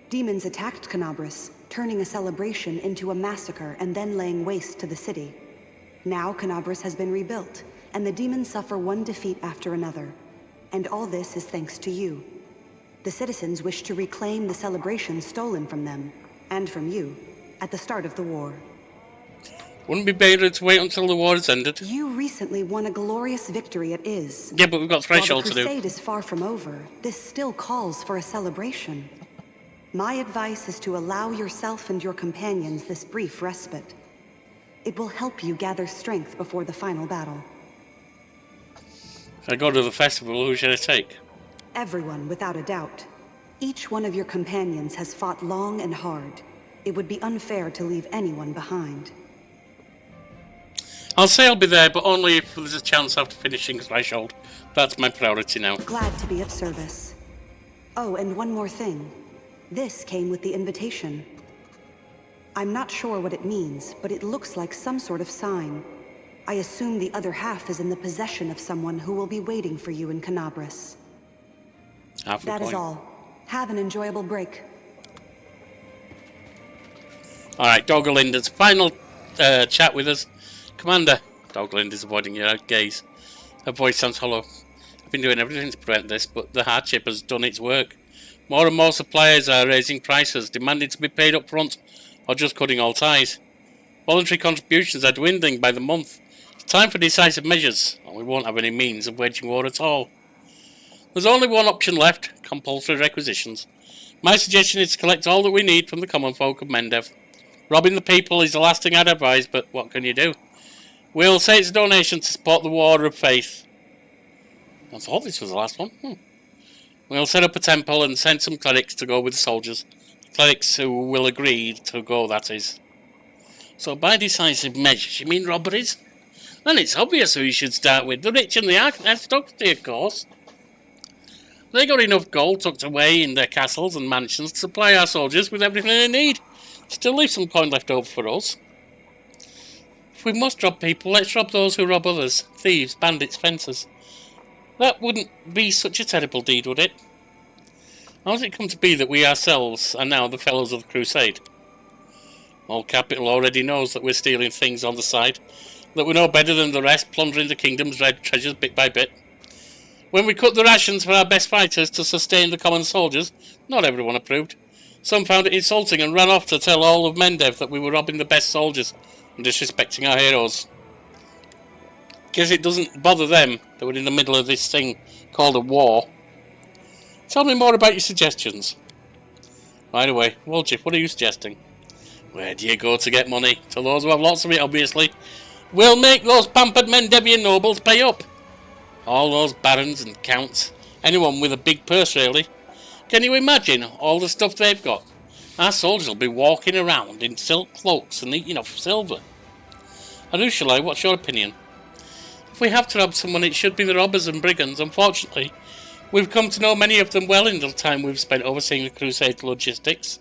Demons attacked Canabras, turning a celebration into a massacre and then laying waste to the city. Now Canabras has been rebuilt, and the demons suffer one defeat after another. And all this is thanks to you. The citizens wish to reclaim the celebration stolen from them, and from you, at the start of the war. Wouldn't it be better to wait until the war has ended? You recently won a glorious victory at Iz. Yeah, but we've got threshold to do. While the Crusade is far from over, this still calls for a celebration. My advice is to allow yourself and your companions this brief respite. It will help you gather strength before the final battle. If I go to the festival, who should I take? Everyone, without a doubt. Each one of your companions has fought long and hard. It would be unfair to leave anyone behind. I'll say I'll be there, but only if there's a chance after finishing threshold. That's my priority now. Glad to be of service. Oh, and one more thing. This came with the invitation. I'm not sure what it means, but it looks like some sort of sign. I assume the other half is in the possession of someone who will be waiting for you in Canabras. That is all. Have an enjoyable break. Alright, Dogalinda's final chat with us. Commander, Dogland is avoiding your gaze. Her voice sounds hollow. I've been doing everything to prevent this, but the hardship has done its work. More and more suppliers are raising prices, demanding to be paid up front, or just cutting all ties. Voluntary contributions are dwindling by the month. It's time for decisive measures, or we won't have any means of waging war at all. There's only one option left, compulsory requisitions. My suggestion is to collect all that we need from the common folk of Mendev. Robbing the people is the last thing I'd advise, but what can you do? We'll say it's a donation to support the War of Faith. I thought this was the last one. We'll set up a temple and send some clerics to go with the soldiers. Clerics who will agree to go, that is. So by decisive measures, you mean robberies? Then it's obvious who you should start with. The rich and the aristocracy, of course. They got enough gold tucked away in their castles and mansions to supply our soldiers with everything they need. Still leave some coin left over for us. If we must rob people, let's rob those who rob others. Thieves, bandits, fencers. That wouldn't be such a terrible deed, would it? How does it come to be that we ourselves are now the fellows of the crusade? All capital already knows that we're stealing things on the side, that we're no better than the rest, plundering the kingdom's red treasures bit by bit. When we cut the rations for our best fighters to sustain the common soldiers, not everyone approved. Some found it insulting and ran off to tell all of Mendev that we were robbing the best soldiers and disrespecting our heroes. Guess it doesn't bother them that we're in the middle of this thing called a war. Tell me more about your suggestions. By the way, Woljif, what are you suggesting? Where do you go to get money? To those who have lots of it, obviously. We'll make those pampered Mendevian nobles pay up. All those barons and counts. Anyone with a big purse, really. Can you imagine all the stuff they've got? Our soldiers will be walking around in silk cloaks and eating off silver. Arushale, what's your opinion? If we have to rob someone, it should be the robbers and brigands. Unfortunately, we've come to know many of them well in the time we've spent overseeing the crusade logistics.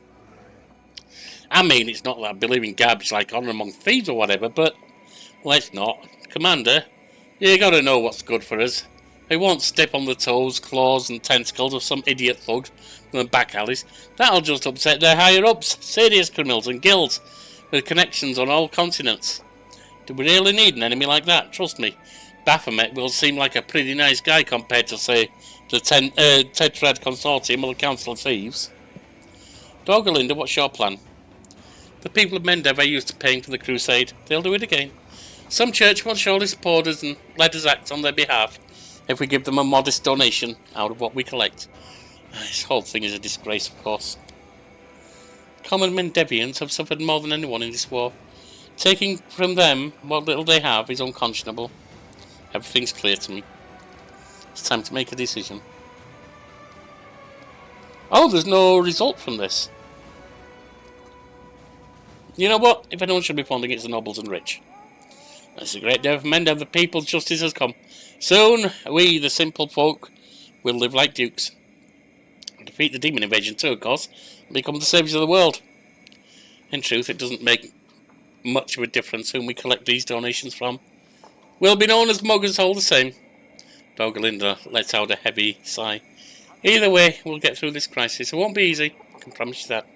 I mean, it's not that I believe in garbage like honour among thieves or whatever, but let's not. Commander, you gotta know what's good for us. We won't step on the toes, claws and tentacles of some idiot thug from the back alleys. That'll just upset their higher-ups, serious criminals and guilds, with connections on all continents. Do we really need an enemy like that? Trust me, Baphomet will seem like a pretty nice guy compared to, say, the Tetrad Consortium or the Council of Thieves. Doggerlinda, what's your plan? The people of Mendev are used to paying for the crusade. They'll do it again. Some church will surely support us and let us act on their behalf if we give them a modest donation out of what we collect. This whole thing is a disgrace, of course. Common Mendevians have suffered more than anyone in this war. Taking from them what little they have is unconscionable. Everything's clear to me. It's time to make a decision. Oh, there's no result from this. You know what? If anyone should be funding it, it's the nobles and rich. It's a great day for Mendev. The people's justice has come. Soon, we, the simple folk, will live like dukes. Defeat the demon invasion too, of course, and become the saviors of the world. In truth, it doesn't make much of a difference whom we collect these donations from. We'll be known as muggers all the same. Doggerlinda lets out a heavy sigh. Either way, we'll get through this crisis. It won't be easy, I can promise you that.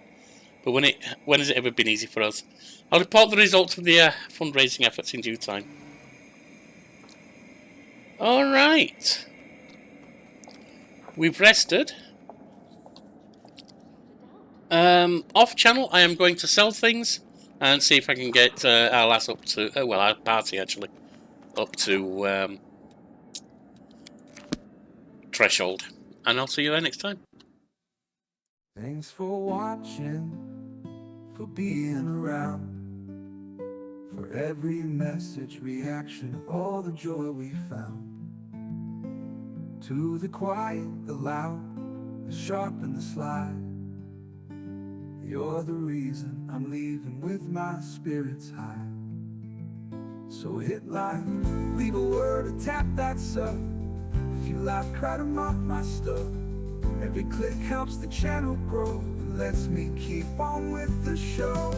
But when has it ever been easy for us? I'll report the results of the fundraising efforts in due time. Alright. We've rested. Off channel, I am going to sell things and see if I can get our lass up to, our party actually, up to threshold. And I'll see you there next time. Thanks for watching, for being around, for every message, reaction, all the joy we found. To the quiet, the loud, the sharp and the sly, you're the reason I'm leaving with my spirits high. So hit like, leave a word or tap that sub. If you laugh, cry to mock my stuff. Every click helps the channel grow and lets me keep on with the show.